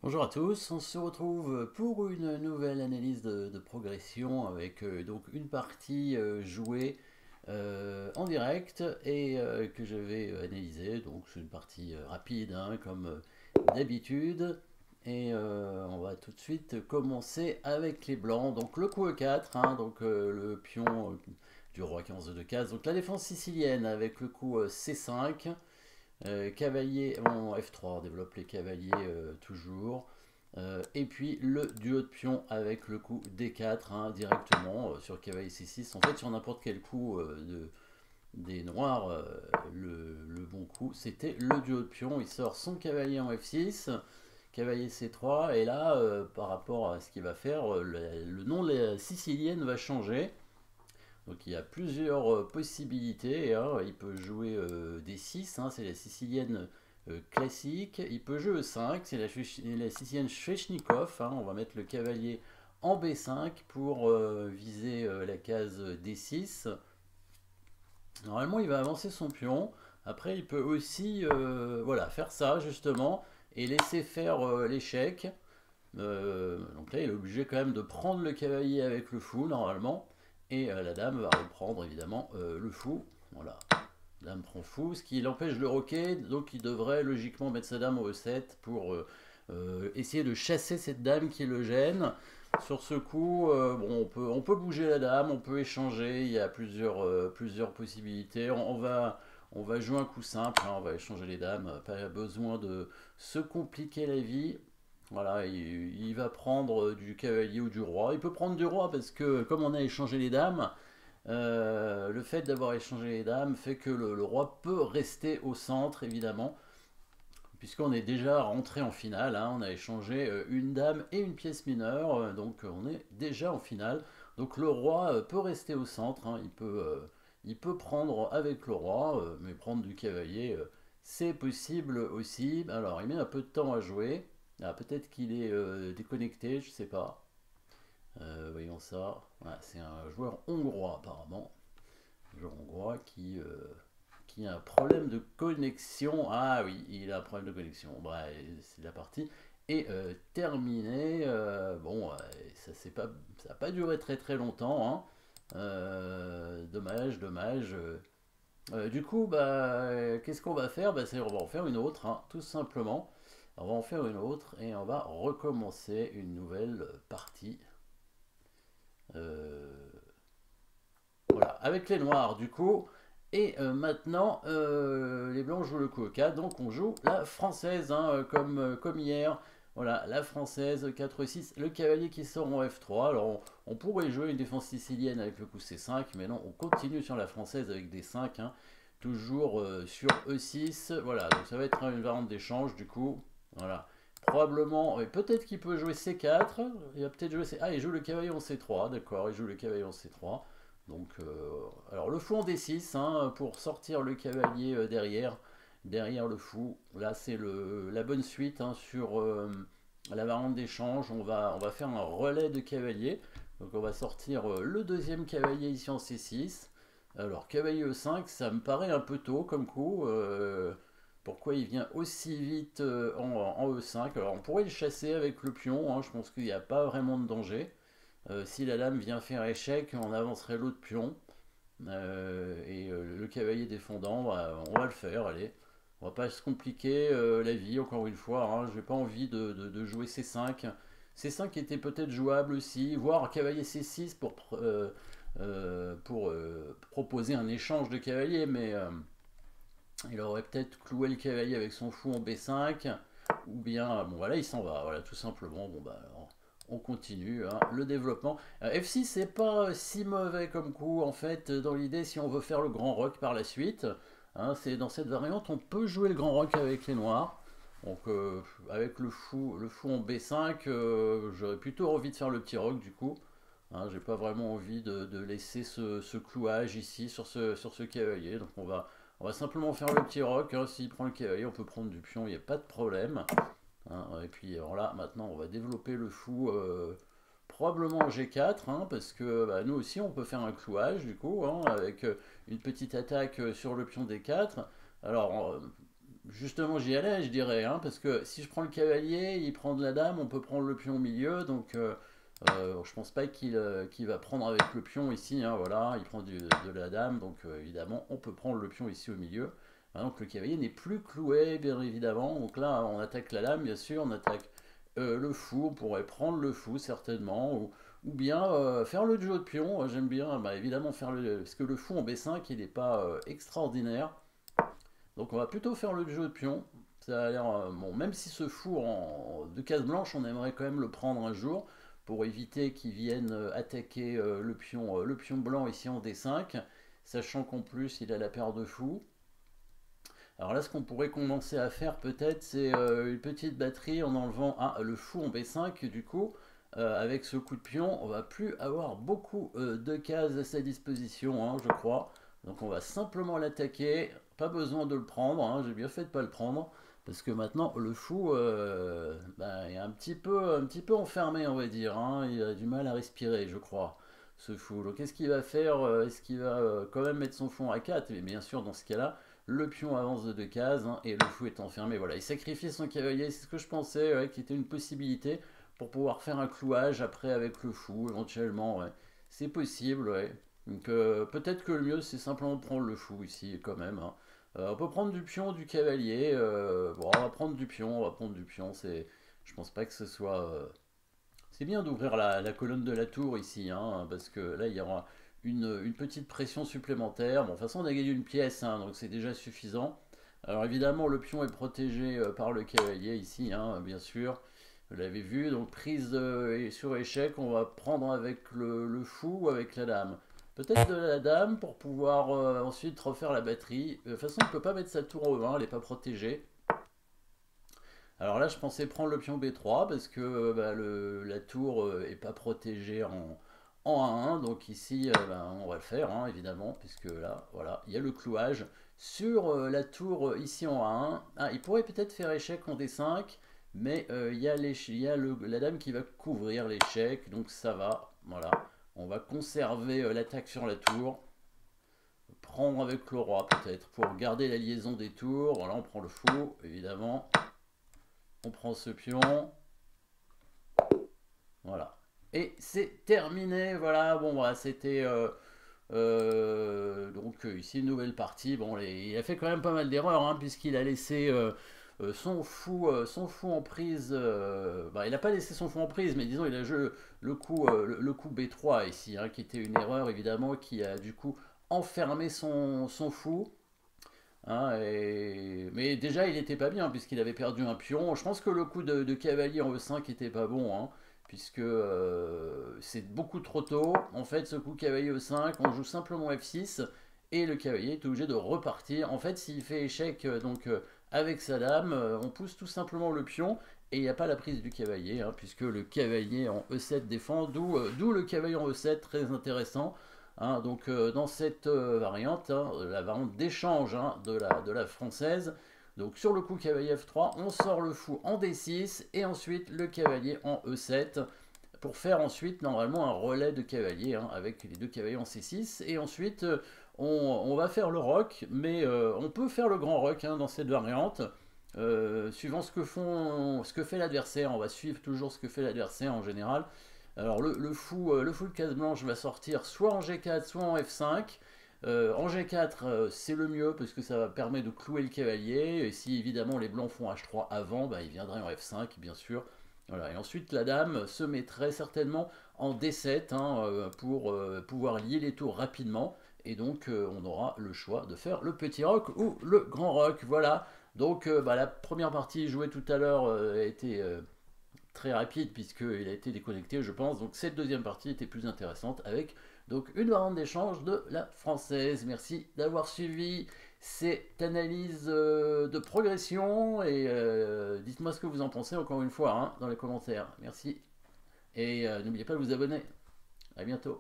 Bonjour à tous, on se retrouve pour une nouvelle analyse de progression avec donc une partie jouée en direct et que je vais analyser. Donc c'est une partie rapide hein, comme d'habitude. Et on va tout de suite commencer avec les blancs. Donc le coup E4, hein, donc le pion du roi 15 de case. Donc la défense sicilienne avec le coup C5. Cavalier en F3, on développe les cavaliers toujours. Et puis le duo de pion avec le coup D4 hein, directement sur cavalier C6. En fait, sur n'importe quel coup des noirs, le bon coup, c'était le duo de pion. Il sort son cavalier en F6, cavalier C3. Et là, par rapport à ce qu'il va faire, le nom de la sicilienne va changer. Donc il y a plusieurs possibilités, hein. Il peut jouer D6, hein, c'est la sicilienne classique. Il peut jouer E5, c'est la sicilienne Svechnikov, hein. On va mettre le cavalier en B5 pour viser la case D6. Normalement, il va avancer son pion. Après, il peut aussi voilà, faire ça justement et laisser faire l'échec. Donc là, il est obligé quand même de prendre le cavalier avec le fou, normalement. Et la dame va reprendre, évidemment, le fou. Voilà, dame prend fou, ce qui l'empêche de le roquer. Donc il devrait logiquement mettre sa dame au E7 pour essayer de chasser cette dame qui le gêne. Sur ce coup, bon, on peut bouger la dame, on peut échanger. Il y a plusieurs possibilités. On va jouer un coup simple, hein, on va échanger les dames. Pas besoin de se compliquer la vie. Voilà, il va prendre du cavalier ou du roi. Il peut prendre du roi parce que comme on a échangé les dames, le fait d'avoir échangé les dames fait que le roi peut rester au centre, évidemment, puisqu'on est déjà rentré en finale, hein. On a échangé une dame et une pièce mineure, donc on est déjà en finale. Donc le roi peut rester au centre, hein. Il peut prendre avec le roi, mais prendre du cavalier, c'est possible aussi. Alors il met un peu de temps à jouer. Ah, peut-être qu'il est déconnecté, je sais pas. Voyons ça. Ouais, c'est un joueur hongrois apparemment. Un joueur hongrois qui a un problème de connexion. Ah oui, il a un problème de connexion. Bref, c'est la partie est terminée. Bon, ça n'a pas duré très très longtemps, hein. Dommage, dommage. Du coup, qu'est-ce qu'on va faire? On va en faire une autre, hein, tout simplement. On va en faire une autre et on va recommencer une nouvelle partie. Euh, voilà, avec les noirs du coup. Et maintenant, les blancs jouent le coup au 4, donc on joue la française, hein, comme hier. Voilà, la française 4-6, le cavalier qui sort en F3. Alors on pourrait jouer une défense sicilienne avec le coup C5, mais non, on continue sur la française avec des 5, hein, toujours sur E6. Voilà, donc ça va être une variante d'échange du coup. Voilà. Probablement, et peut-être qu'il peut jouer C4. Il va peut-être jouer C... Ah, il joue le cavalier en C3, d'accord, il joue le cavalier en C3. Donc, alors le fou en D6 hein, pour sortir le cavalier derrière le fou. Là, c'est la bonne suite hein, sur la variante d'échange. On va faire un relais de cavalier. Donc, on va sortir le deuxième cavalier ici en C6. Alors, cavalier E5, ça me paraît un peu tôt comme coup. Pourquoi il vient aussi vite en E5? Alors, on pourrait le chasser avec le pion. Hein, je pense qu'il n'y a pas vraiment de danger. Si la dame vient faire échec, on avancerait l'autre pion. Et le cavalier défendant, on va le faire, allez. On va pas se compliquer la vie, encore une fois. Hein. J'ai pas envie de jouer C5. C5 était peut-être jouable aussi, voire cavalier C6 pour proposer un échange de cavaliers, mais il aurait peut-être cloué le cavalier avec son fou en B5, ou bien, bon voilà, il s'en va, voilà, tout simplement. Bon bah, alors, on continue hein, le développement. F6 c'est pas si mauvais comme coup en fait dans l'idée si on veut faire le grand rock par la suite. Hein, c'est dans cette variante on peut jouer le grand rock avec les noirs. Donc avec le fou en B5, j'aurais plutôt envie de faire le petit rock du coup. Hein, j'ai pas vraiment envie de laisser ce clouage ici sur ce cavalier. Donc on va simplement faire le petit rock. Hein. S'il prend le cavalier, on peut prendre du pion, il n'y a pas de problème. Hein. Et puis alors là, maintenant, on va développer le fou probablement en G4, hein, parce que nous aussi, on peut faire un clouage du coup, hein, avec une petite attaque sur le pion D4. Alors, justement, j'y allais, je dirais, hein, parce que si je prends le cavalier, il prend de la dame, on peut prendre le pion au milieu, donc je pense pas qu'il va prendre avec le pion ici, hein, voilà, il prend de la dame, donc évidemment, on peut prendre le pion ici au milieu. Donc le cavalier n'est plus cloué, bien évidemment, donc là, on attaque la dame, bien sûr, on attaque le fou, on pourrait prendre le fou, certainement, ou bien faire le jeu de pion, j'aime bien, bah, évidemment, parce que le fou en B5, il n'est pas extraordinaire. Donc on va plutôt faire le jeu de pion. Ça a l'air bon, même si ce fou de case blanche, on aimerait quand même le prendre un jour pour éviter qu'il vienne attaquer le pion blanc ici en D5, sachant qu'en plus il a la paire de fous. Alors là, ce qu'on pourrait commencer à faire peut-être, c'est une petite batterie en enlevant le fou en B5. Du coup, avec ce coup de pion, on va plus avoir beaucoup de cases à sa disposition, hein, je crois. Donc on va simplement l'attaquer. Pas besoin de le prendre, hein, j'ai bien fait de pas le prendre. Parce que maintenant, le fou est un petit peu enfermé, on va dire, hein. Il a du mal à respirer, je crois, ce fou. Donc qu'est-ce qu'il va faire? Est-ce qu'il va quand même mettre son fou à 4? Mais bien sûr, dans ce cas-là, le pion avance de 2 cases, hein, et le fou est enfermé. Voilà, il sacrifie son cavalier, c'est ce que je pensais, ouais, qui était une possibilité pour pouvoir faire un clouage après avec le fou, éventuellement. Ouais. C'est possible, ouais. Donc peut-être que le mieux c'est simplement de prendre le fou ici quand même, hein. On peut prendre du pion, du cavalier. Bon, on va prendre du pion, on va prendre du pion. Je pense pas que ce soit. C'est bien d'ouvrir la colonne de la tour ici, hein, parce que là il y aura une petite pression supplémentaire. Bon, de toute façon on a gagné une pièce, hein, donc c'est déjà suffisant. Alors évidemment le pion est protégé par le cavalier ici, hein, bien sûr. Vous l'avez vu, donc prise sur échec, on va prendre avec le fou ou avec la dame. Peut-être de la dame pour pouvoir ensuite refaire la batterie. De toute façon, il ne peut pas mettre sa tour au 1, elle n'est pas protégée. Alors là, je pensais prendre le pion B3 parce que la tour n'est pas protégée en 1-1. Donc ici, on va le faire, hein, évidemment, puisque là, voilà, il y a le clouage sur la tour ici en 1-1. Ah, il pourrait peut-être faire échec en D5, mais il y a la dame qui va couvrir l'échec, donc ça va. Voilà, on va conserver l'attaque sur la tour. Prendre avec le roi peut-être pour garder la liaison des tours. Voilà, on prend le fou, évidemment. On prend ce pion. Voilà. Et c'est terminé. Voilà, bon, voilà, c'était donc ici une nouvelle partie. Bon, il a fait quand même pas mal d'erreurs, hein, puisqu'il a laissé son fou en prise. Il n'a pas laissé son fou en prise, mais disons, il a joué le coup B3 ici, hein, qui était une erreur évidemment, qui a du coup enfermé son fou. Hein, mais déjà, il n'était pas bien puisqu'il avait perdu un pion. Je pense que le coup de cavalier en E5 n'était pas bon, hein, puisque c'est beaucoup trop tôt. En fait, ce coup cavalier E5, on joue simplement F6 et le cavalier est obligé de repartir. En fait, s'il fait échec avec sa dame, on pousse tout simplement le pion et il n'y a pas la prise du cavalier, hein, puisque le cavalier en E7 défend, d'où le cavalier en E7, très intéressant. Hein, donc dans cette variante, hein, la variante d'échange, hein, de la française, donc sur le coup cavalier F3, on sort le fou en D6 et ensuite le cavalier en E7 pour faire ensuite normalement un relais de cavalier, hein, avec les deux cavaliers en C6 et ensuite on va faire le roc, mais on peut faire le grand roc, hein, dans cette variante. Suivant ce que fait l'adversaire, on va suivre toujours ce que fait l'adversaire en général. Alors le fou de case blanche va sortir soit en G4, soit en F5. En G4, c'est le mieux parce que ça va permettre de clouer le cavalier. Et si évidemment les blancs font H3 avant, bah, il viendrait en F5, bien sûr. Voilà. Et ensuite, la dame se mettrait certainement en D7, hein, pour pouvoir lier les tours rapidement. Et donc, on aura le choix de faire le petit roc ou le grand roc. Voilà. Donc, la première partie jouée tout à l'heure a été très rapide puisqu'il a été déconnecté, je pense. Donc cette deuxième partie était plus intéressante avec donc une variante d'échange de la française. Merci d'avoir suivi cette analyse de progression et dites-moi ce que vous en pensez encore une fois, hein, dans les commentaires. Merci et n'oubliez pas de vous abonner. À bientôt.